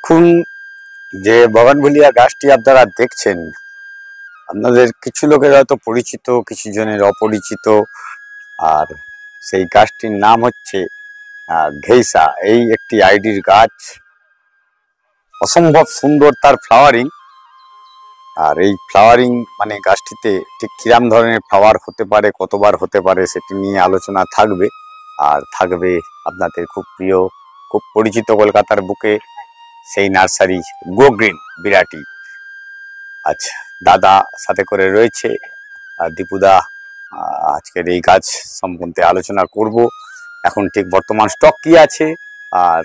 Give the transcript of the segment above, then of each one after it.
এখন যে বগানভিলিয়া গাছটি আপনারা দেখছেন, আপনাদের কিছু লোকের হয়তো পরিচিত, কিছু জনের অপরিচিত। আর সেই গাছটির নাম হচ্ছে ঘেইসা। এই একটি আইডির গাছ, অসম্ভব সুন্দর তার ফ্লাওয়ারিং। আর এই ফ্লাওয়ারিং মানে গাছটিতে ঠিক কিরাম ধরনের ফ্লাওয়ার হতে পারে, কতবার হতে পারে, সেটি নিয়ে আলোচনা থাকবে। আর থাকবে আপনাদের খুব প্রিয়, খুব পরিচিত কলকাতার বুকে সেই নার্সারি গো গ্রিন বিরাটি। আচ্ছা, দাদা সাথে করে রয়েছে, আর দীপুদা আজকের এই গাছ সম্বন্ধে আলোচনা করব। এখন ঠিক বর্তমান স্টক কি আছে, আর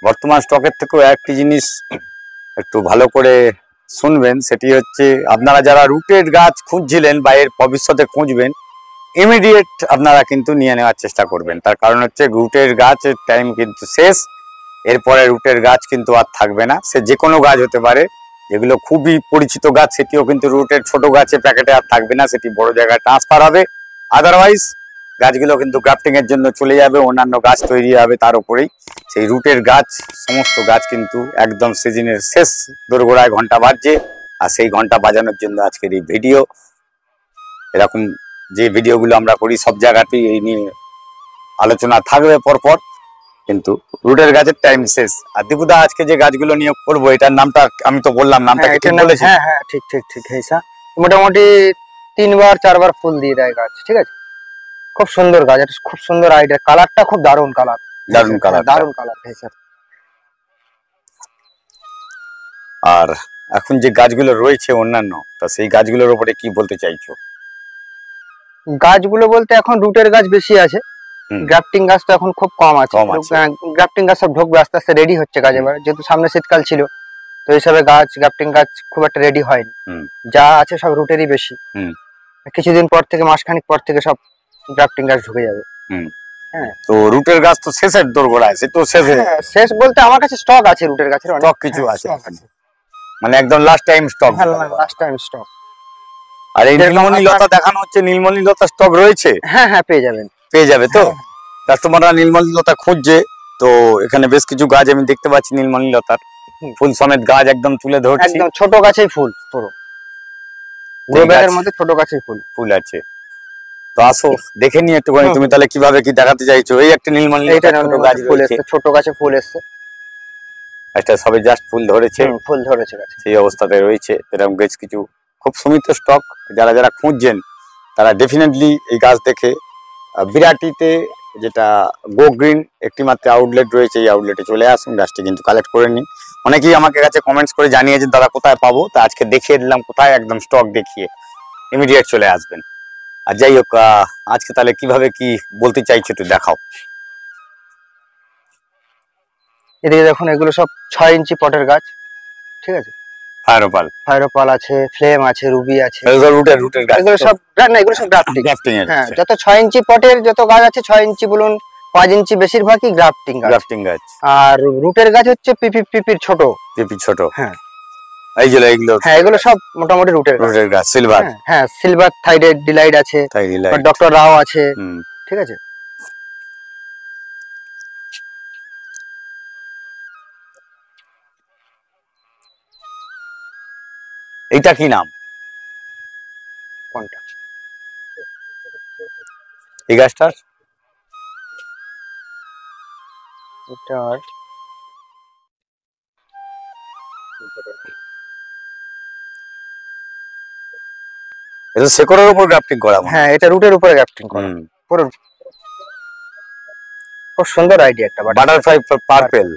বর্তমান স্টকের থেকেও একটি জিনিস একটু ভালো করে শুনবেন, সেটি হচ্ছে আপনারা যারা রুটেড গাছ খুঁজছিলেন বা এর ভবিষ্যতে খুঁজবেন, ইমিডিয়েট আপনারা কিন্তু নিয়ে নেওয়ার চেষ্টা করবেন। তার কারণ হচ্ছে রুটের গাছের টাইম কিন্তু শেষ, এরপরে রুটের গাছ কিন্তু আর থাকবে না। সে যে কোনো গাছ হতে পারে, যেগুলো খুবই পরিচিত গাছ সেটিও কিন্তু রুটের ছোট গাছে প্যাকেটে আর থাকবে না, সেটি বড় জায়গায় ট্রান্সফার হবে। আদারওয়াইজ গাছগুলো কিন্তু গ্রাফটিং এর জন্য চলে যাবে, অন্যান্য গাছ তৈরি হবে তার উপরেই। সেই রুটের গাছ, সমস্ত গাছ কিন্তু একদম সিজনের শেষ দোরগোড়ায় ঘন্টা বাজছে, আর সেই ঘন্টা বাজানোর জন্য আজকের এই ভিডিও। এরকম যে ভিডিওগুলো আমরা করি সব জায়গাতেই এই নিয়ে আলোচনা থাকবে পরপর, কিন্তু রুটের গাছের টাইম শেষ। আর দীপুদা আজকে যে গাছগুলো নিয়ে করবো, এটার নামটা আমি তো বললাম, নামটা কি ঠিক বলেছি? হ্যাঁ হ্যাঁ, ঠিক ঠিক ঠিক। ঘেইসা মোটামুটি 3-4 বার ফুল দিয়ে দেয় গাছ, ঠিক আছে। খুব সুন্দর গাছ, এটা খুব সুন্দর আইডিয়া, কালারটা খুব দারুণ কালার, দারুণ কালার, দারুণ কালার ঘেইসা। আর এখন যে গাছগুলো রয়েছে অন্যান্য, তা সেই গাছগুলোর উপরে কি বলতে চাইছো? গাছগুলো বলতে এখন রুটের গাছ বেশি আছে, গ্রাফটিং গাছ তো এখন খুব কম আছে। গ্রাফটিং গাছ সব ঢুকবে, আস্তে আস্তে রেডি হচ্ছে গাছ এবার, যেহেতু সামনে শীতকাল ছিল, তো এইসবে গাছ গ্রাফটিং গাছ খুব একটা রেডি হয়নি। যা আছে সব রুটেরই বেশি। কিছুদিন পর থেকে, মাসখানিক পর থেকে সব গ্রাফটিং গাছ ঢুকে যাবে। হ্যাঁ, তো রুটের গাছ তো শেষের দোরগোড়ায়, সে তো শেষ বলতে আমার কাছে স্টক আছে রুটের গাছের, স্টক কিছু আছে, মানে একদম last time stock. Last time stock. আর এই নীলমণি লতা দেখানো হচ্ছে, নীলমণি লতা স্টক রয়েছে? হ্যাঁ হ্যাঁ, পেয়ে যাবেন, পেয়ে যাবে তো। কাস্টমাররা নীলমণি লতা খুঁজছে, তো এখানে বেশ কিছু গাছ আমি দেখতে পাচ্ছি নীলমণি লতার ফুল সমেত গাছ একদম তুলে ধরছি। একদম ছোট গাছেই ফুল, পুরো গ্রো ব্যাগের মধ্যে ছোট গাছেই ফুল আছে। তো আসো দেখে নিয়ে একটুখানি, তুমি তাহলে কিভাবে কি দেখাতে চাইছো? এই একটা নীলমণি ছোট গাছ রয়েছে, ছোট গাছে ফুল এসছে, একটা সবে জাস্ট ফুল ধরেছে, গাছে সেই অবস্থাতে রয়েছে। এরকম গাছ কিছু খুব সীমিত স্টক, যারা যারা খুঁজছেন তারা ডেফিনেটলি এই গাছ দেখে বিরাটিতে যেটা গো গ্রিন একটি মাত্র আউটলেট রয়েছে, এই আউটলেটে চলে আসুন, গাছটি কিন্তু কালেক্ট করে নিন। অনেকেই আমাকে কাছে কমেন্টস করে জানিয়েছেন দাদা কোথায় পাবো, তা আজকে দেখিয়ে দিলাম কোথায়, একদম স্টক দেখিয়ে ইমিডিয়েট চলে আসবেন। আর যাই হোক, আজকে তাহলে কিভাবে কি বলতে চাইছো একটু দেখাও। এদিকে দেখুন, এগুলো সব 6 ইঞ্চি পটের গাছ, ঠিক আছে। ফায়ারোপাল আছে, ফ্লেম আছে, রুবি আছে, রুটের গাছ, এগুলো সব না, এগুলো সব গ্রাফটিং। হ্যাঁ, যত 6 ইঞ্চি পটের যত গাছ আছে, 6 ইঞ্চি বলুন 5 ইঞ্চি, বেশিরভাগই গ্রাফটিং গাছ। আর রুটের গাছ হচ্ছে পিপির ছোট, হ্যাঁ এইগুলো, হ্যাঁ এগুলো সব মোটামুটি রুটের গাছ। সিলভার, হ্যাঁ সিলভার থাইরয়েড ডিলাইট আছে, ডক্টর রাও আছে, ঠিক আছে। এইটা কি নাম? কোনটা? এই গাছটার এটা শেকড়ের উপর গ্রাফটিং করা? হ্যাঁ, এটা রুটের উপরে গ্রাফটিং করা, পুরো খুব সুন্দর আইডিয়া একটা। বাটারফ্লাই পার্পল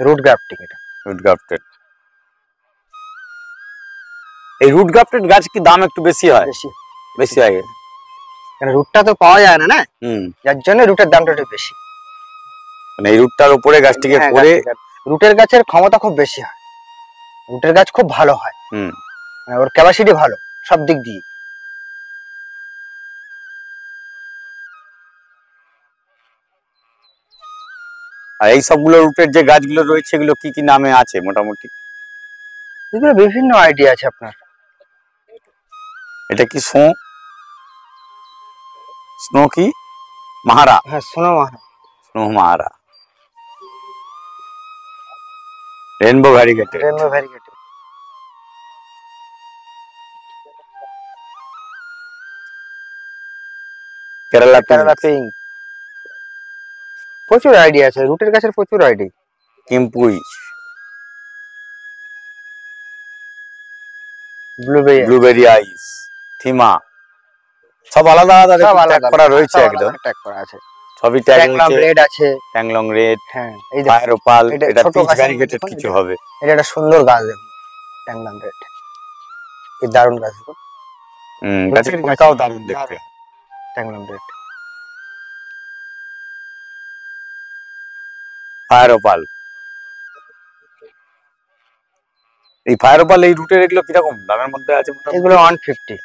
রুট গ্রাফটিং, এটা রুট গ্রাফটেড। এই রুট গ্রাফটেড গাছ কি দাম একটু বেশি হয়? বেশি হয়, কারণ রুটটা তো পাওয়া যায় না, যার জন্য রুটের দামটা একটু বেশি। মানে এই রুটটার উপরে গাছটিকে করে, রুটের গাছের ক্ষমতা খুব বেশি হয়, রুটের গাছ খুব ভালো হয়, ওর ক্যাপাসিটি ভালো সব দিক দিয়ে। আর এই সবগুলো রুটের যে গাছগুলো রয়েছে, এগুলো কি কি নামে আছে মোটামুটি? এগুলো বিভিন্ন আইডিয়া আছে আপনার। এটা কি স্নো কি মাহারা? হ্যাঁ, স্নো মাহারা। স্নো মাহারা। Rainbow variegated. Rainbow variegated. Kerala pink. প্রচুর আইডিয়া আছে, রুটের গাছের প্রচুর আইডি। কিম্পুই, ব্লুবেরি আইস, থিমা, সব আলাদা আলাদা ট্যাগ করা রয়েছে, একদম ট্যাগ করা আছে। সবই ট্যাগ রয়েছে। রেড আছে, ট্যাংলং রেড। হ্যাঁ এই যে ফায়ার ওপাল, এটা পিচ ভ্যারিগেটেড কিছু হবে। এটা একটা সুন্দর গাছ দেখুন, ট্যাংলং রেড, কি দারুণ গাছ দেখুন। গাছের পাতাও দারুণ দেখতে। ট্যাংলং রেড, ফায়ার ওপাল। এই ফায়ার ওপাল এই রুটের এগুলো কিরকম দামের মধ্যে আছে? এগুলো 150।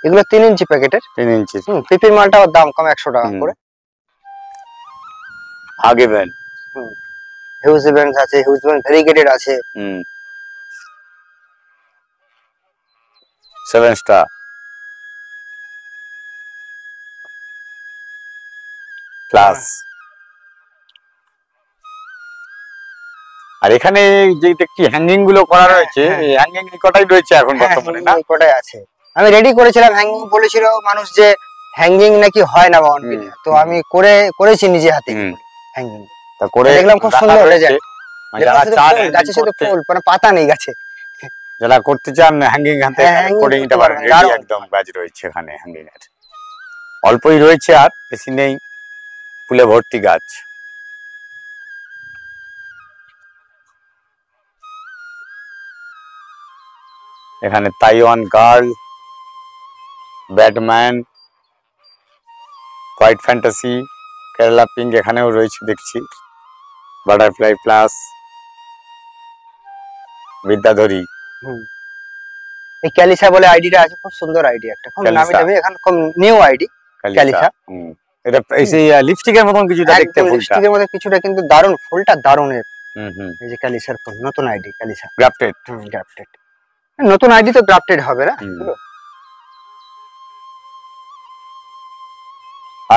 এগুলো 3 ইঞ্চি প্যাকেটের। 3 ইঞ্চি। পিপির মালটার দাম কম 100 টাকা করে। আগেভেন, হিউজভেন আছে, হিউজভেন ভ্যারিগেটেড আছে। 7 স্টার ক্লাস। আর এখানে যে দেখছি হ্যাঙ্গিং গুলো করা রয়েছে, এই হ্যাঙ্গিং কটাই রয়েছে এখন বর্তমানে? না, কটাই আছে। আমি রেডি করেছিলাম হ্যাঙ্গিং, বলেছিল মানুষ যে হ্যাঙ্গিং নাকি হয় না বাউন্ডারি, তো আমি করেছি নিজে হাতে হ্যাঙ্গিং। তা করে দেখলাম খুব সুন্দর রেজাল্ট। যারা চান গাছে শুধু ফুল, মানে পাতা নেই গাছে। যারা করতে চান হ্যাঙ্গিং হাতে করে নিতে পারেন, রেডি একদম গাছ রয়েছে এখানে হ্যাঙ্গিং এর। অল্পই রয়েছে, আর বেশি নেই, ফুলে ভর্তি গাছ। এখানে Taiwan girl, Batman, white fantasy, Kerala pink এখানেও রয়েছে দেখছি, বাটারফ্লাই প্লাস, বিদ্যাধরী। এই ক্যালিসা বলে আইডিটা আছে, খুব সুন্দর আইডি একটা, খুব নামি দামি, এখন খুব নিউ আইডি ক্যালিসা। এটা এই যে লিপস্টিকের মতন কিছুটা দেখতে, ফুলটা লিপস্টিকের মতো কিছুটা, কিন্তু দারুণ, ফুলটা দারুণ। এই যে ক্যালিসার ফুল, নতুন আইডি ক্যালিসা, গ্রাফটেড। গ্রাফটেড, নতুন আইডি তো গ্রাফটেড হবে না।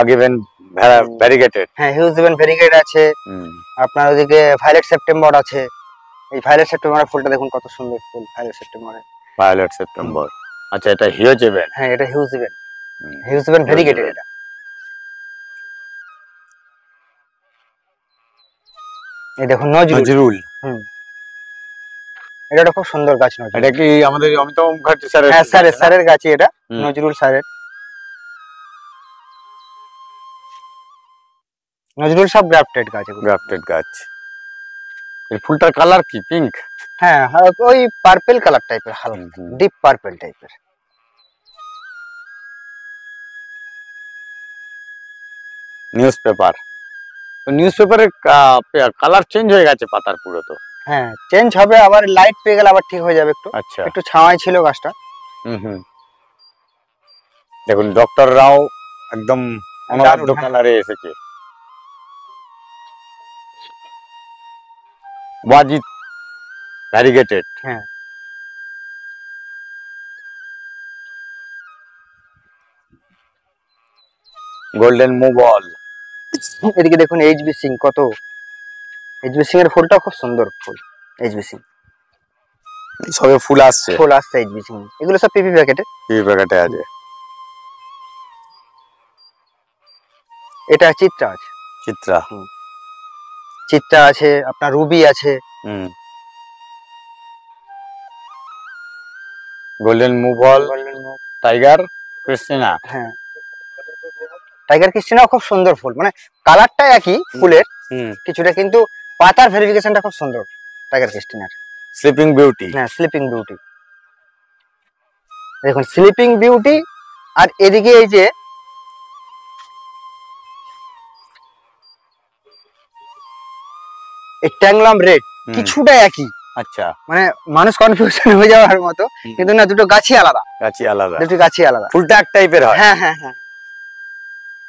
আগেভেন ভ্যারিগেটেড, হ্যাঁ হিউজভেন ভ্যারিগেটেড আছে। আপনার ওদিকে ভায়োলেট সেপ্টেম্বর আছে। এই ভায়োলেট সেপ্টেম্বরের ফুলটা দেখুন কত সুন্দর ফুল, ভায়োলেট সেপ্টেম্বরে। ভায়োলেট সেপ্টেম্বর, আচ্ছা এটা হিউজভেন। হ্যাঁ এটা হিউজভেন, হিউজভেন ভ্যারিগেটেড। এটা এই দেখুন নজরুল। এটা খুব সুন্দর গাছ। নজরুল এটা কি আমাদের অমিতাভ মুখার্জি স্যারের? হ্যাঁ স্যারের গাছই এটা, নজরুল স্যারের। নজরুল সব গ্রাফটেড গাছ, গ্রাফটেড গাছ। এই ফুলটার কালার কি পিঙ্ক? হ্যাঁ ওই পার্পল কালার টাইপের, হালকা ডিপ পার্পল টাইপের। নিউজপেপার, তো নিউজপেপারের কালার চেঞ্জ হয়ে গেছে পাতার পুরো। তো হ্যাঁ চেঞ্জ হবে, আবার লাইট পেয়ে গেলে আবার ঠিক হয়ে যাবে একটু। আচ্ছা, একটু ছাওয়ায় ছিল গাছটা। দেখুন ডক্টর রাও একদম অনবদ্য কালারে এসেছে। ওয়াজিদ ভ্যারিগেটেড, হ্যাঁ গোল্ডেন মুবল। এদিকে দেখুন এইচবি সিং, কত এইচবি সিং এর ফুলটা খুব সুন্দর ফুল। এইচবি সিং সবে ফুল আসছে, এইচবি সিং। এগুলো সব পিপি প্যাকেটে, আছে। এটা চিত্রা আছে, চিত্রা আছে, আপনার রুবি আছে। গোল্ডেন মুবল, টাইগার ক্রিস্টিনা। হ্যাঁ টাইগার ক্রিস্টিনা খুব সুন্দর ফুল, মানে কালারটা একই ফুলের কিছুটা, কিন্তু পাতার ভেরিফিকেশনটা খুব সুন্দর টাইগার ক্রিস্টিনার। স্লিপিং বিউটি, হ্যাঁ স্লিপিং বিউটি, দেখুন স্লিপিং বিউটি। আর এদিকে এই যে ট্যাংলাম রেড, কিছুটা একই। আচ্ছা, মানে মানুষ কনফিউশন হয়ে যাওয়ার মতো, কিন্তু না, দুটো গাছই আলাদা, দুটো গাছই আলাদা। ফুলটা এক টাইপের হয়। হ্যাঁ হ্যাঁ হ্যাঁ।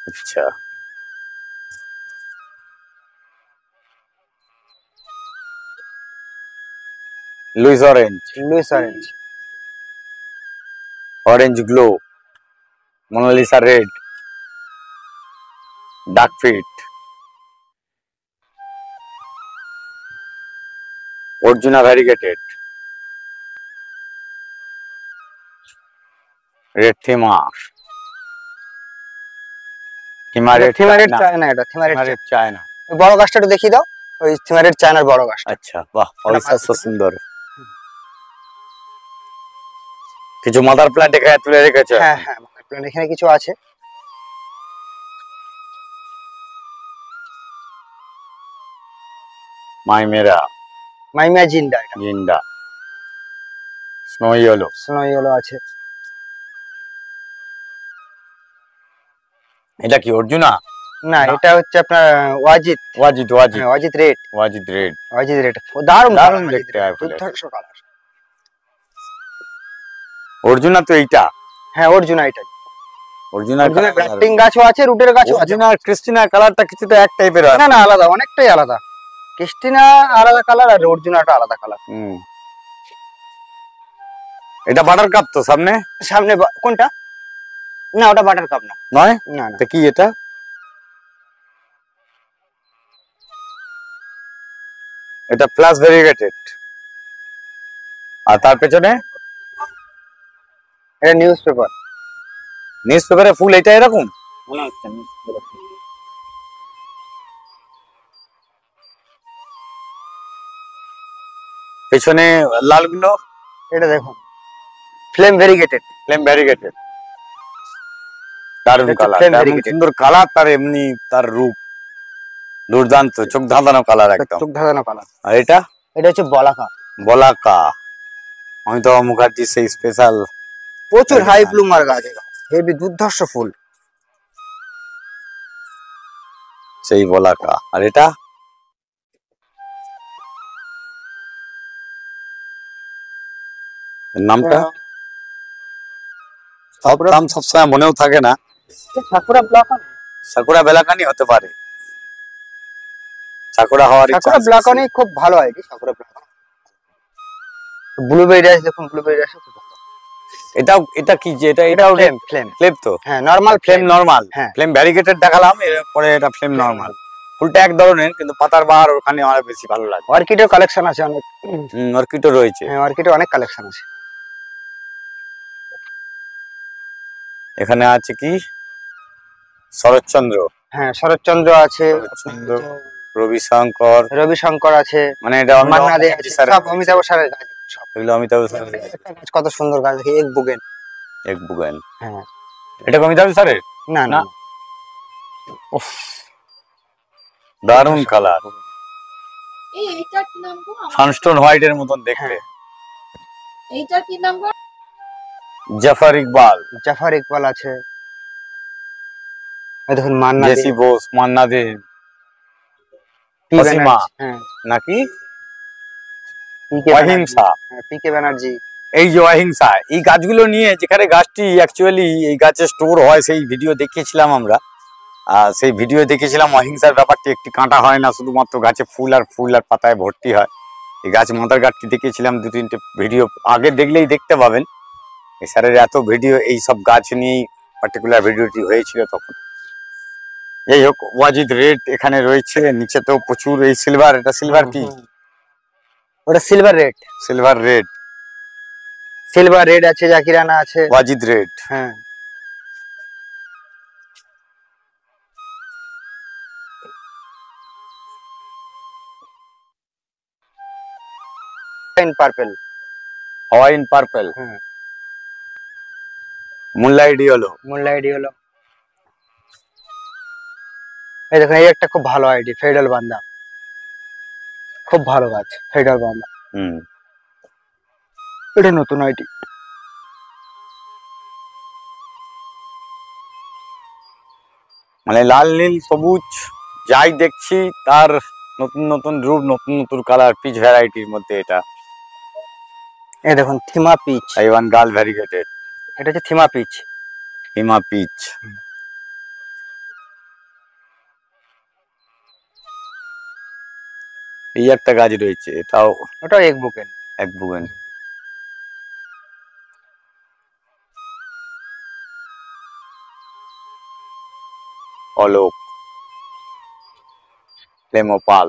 আচ্ছা, Louis orange, orange glow, Mona Lisa red, duck feet, Arjuna variegated, red থিমা, চায়না, এটা রেড চায়না। বড় গাছটা একটু দেখিয়ে দাও, ওই থিমারেড চায়নার বড় গাছটা। আচ্ছা, বাহ, অবিশ্বাস্য সুন্দর। কিছু মাদার প্ল্যান্ট এখানে তুলে রেখেছে। হ্যাঁ হ্যাঁ, মাদার প্ল্যান্ট এখানে কিছু আছে। মাইমিয়া জিন্ডা, স্নো ইয়েলো আছে। এটা কি অর্জুনা? না, এটা হচ্ছে আপনার ওয়াজিদ রেড। দারুণ দেখতে হয়। অর্জুনা তো এইটা? হ্যাঁ, অর্জুনা এটা। অর্জুনা গ্রাফটিং গাছও আছে, রুটের গাছও আছে। অর্জুনা আর ক্রিস্টিনা কালারটা কিছুটা এক টাইপের হয়। না, আলাদা, অনেকটাই আলাদা। ক্রিস্টিনা আলাদা কালার আর অর্জুনাটা আলাদা কালার। এটা বাটার কাপ তো? সামনে কোনটা? না, ওটা বাটার কাপ না। নয়? না, কি এটা? এটা প্লাস ভেরিগেটেড। আর তার পেছনে এটা নিউজ পেপারে ফুল এটা এরকম মনে হচ্ছে। পেছনে লালগুলো, এটা দেখুন, ফ্লেম ভেরিগেটেড। দারুণ কালার, সুন্দর কালার, তার এমনি তার রূপ দুর্দান্ত, চোখ ধাঁধানো কালার, একদম চোখ ধাঁধানো কালার। আর এটা হচ্ছে বলাকা। অমিতাভ মুখার্জি সেই স্পেশাল, প্রচুর হাই ব্লুমার গাছ, হেভি দুর্ধর্ষ ফুল, সেই বলাকা। আর এটা নামটা নাম সবসময় মনেও থাকে না। সাকুরা বেলাকানি হতে পারে। সাকুরা ব্লাকানি খুব ভালো হয়। সাকুরা ব্লাকানি, ব্লুবেরি রাইস দেখুন, ব্লুবেরি রাইস খুব ভালো। এটা কি যে এটাও ফ্লেম তো? হ্যাঁ, নরমাল ফ্লেম ভ্যারিগেটেড দেখালাম, এরপরে এটা ফ্লেম নরমাল। ফুলটা এক ধরনের, কিন্তু পাতার বাহার ওখানে অনেক বেশি ভালো লাগে। অর্কিডের কালেকশন আছে অনেক। অর্কিডও রয়েছে। হ্যাঁ, অর্কিডের অনেক কালেকশন আছে। এখানে আছে কি শরৎচন্দ্র। হ্যাঁ, শরৎচন্দ্র আছে, রবিশঙ্কর আছে, মানে এটা মান্না দে আছে, সব অমিতাভ স্যারের গাছ। এগুলো অমিতাভ স্যারের গাছ। কত সুন্দর গাছ দেখি, এক বুগেন। হ্যাঁ, এটা অমিতাভ স্যারের? না, উফ, দারুণ কালার, এইটার কি নাম গো? সানস্টোন হোয়াইটের মতন দেখতে। এইটার কি নাম গো? জাফর ইকবাল আছে। এই দেখুন, মান্না দে, জেসি বোস, মান্না দে, অসীমা নাকি অহিংসা, পিকে ব্যানার্জি। এই যে অহিংসা, এই গাছগুলো নিয়ে, যেখানে গাছটি অ্যাকচুয়ালি এই গাছে স্টোর হয়, সেই ভিডিও দেখিয়েছিলাম আমরা। সেই ভিডিও দেখেছিলাম অহিংসার ব্যাপারটি, একটি কাঁটা হয় না, শুধুমাত্র গাছে ফুল আর পাতায় ভর্তি হয়। এই গাছ মাথার গাছটি দেখিয়েছিলাম, 2-3টে ভিডিও আগে দেখলেই দেখতে পাবেন। এই স্যারের এত ভিডিও এই সব গাছ নিয়েই পার্টিকুলার ভিডিওটি হয়েছিল তখন। যাই হোক, ওয়াজিদ রেড এখানে রয়েছে, নিচে তো প্রচুর। এই সিলভার, এটা সিলভার কি? ওটা সিলভার রেড আছে, জাকিরানা আছে, ওয়াজিদ রেড। হ্যাঁ, হাওয়াইন পার্পল, মুনলাইট ইয়েলো। এই দেখুন, এই একটা খুব ভালো আইডি, ফেডাল বান্দা, খুব ভালো গাছ, ফেডাল বান্দা। এটা নতুন আইডি। মানে লাল নীল সবুজ যাই দেখছি, তার নতুন নতুন রূপ, নতুন নতুন কালার, পিচ ভ্যারাইটির মধ্যে এটা। এই দেখুন, থিমা পিচ, তাইওয়ান গার্ল ভ্যারিগেটেড। এটা হচ্ছে থিমা পিচ। এই একটা গাছ রয়েছে, ওটাও এক বুকেন। অলোক, ফ্লেমোপাল।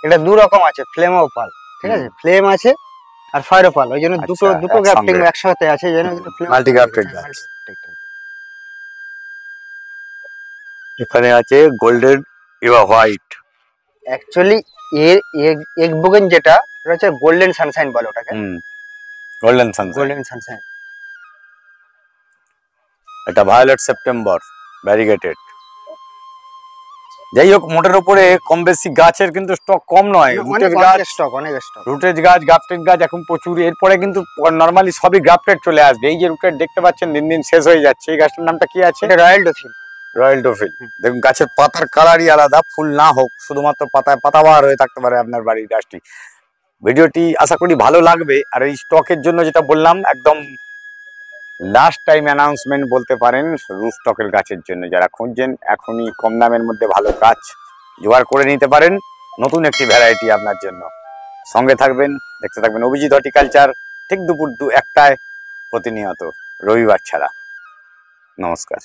এটা দু রকম আছে, ফ্লেমোপাল, ঠিক আছে, ফ্লেম আছে আর ফায়ারোপাল, ওই জন্য দুটো দুটো গ্রাফটিং একসাথে আছে, এই জন্য মাল্টি গ্রাফটেড গাছ। এখানে আছে গোল্ডেন ইভা হোয়াইট। অ্যাকচুয়ালি এর এগ বুগেন যেটা হচ্ছে গোল্ডেন সানশাইন বলে ওটাকে। Golden Sunshine, golden Sunshine. এটা ভায়োলেট সেপ্টেম্বর ভ্যারিগেটেড। যাই হোক, মোটের উপরে কম বেশি গাছের কিন্তু স্টক কম নয়। রুটের গাছ স্টক, অনেক স্টক, রুটের গাছ, গ্রাফটেড গাছ এখন প্রচুর। এরপরে কিন্তু নরমালি সবই গ্রাফটেড চলে আসবে। এই যে রুটের দেখতে পাচ্ছেন দিন দিন শেষ হয়ে যাচ্ছে। এই গাছটার নামটা কি আছে? Royal Dauphine. Royal Dauphine. দেখুন গাছের পাতার কালারই আলাদা, ফুল না হোক, শুধুমাত্র পাতায় পাতাবাহার হয়ে থাকতে পারে আপনার বাড়ির গাছটি। ভিডিওটি আশা করি ভালো লাগবে। আর এই স্টকের জন্য যেটা বললাম, একদম লাস্ট টাইম অ্যানাউন্সমেন্ট বলতে পারেন রুফ স্টকের গাছের জন্য। যারা খুঁজছেন এখনই কম দামের মধ্যে ভালো গাছ জোগাড় করে নিতে পারেন। নতুন একটি ভ্যারাইটি আপনার জন্য। সঙ্গে থাকবেন, দেখতে থাকবেন অভিজিৎ হর্টিকালচার, ঠিক দুপুর 1টায় প্রতিনিয়ত, রবিবার ছাড়া। নমস্কার।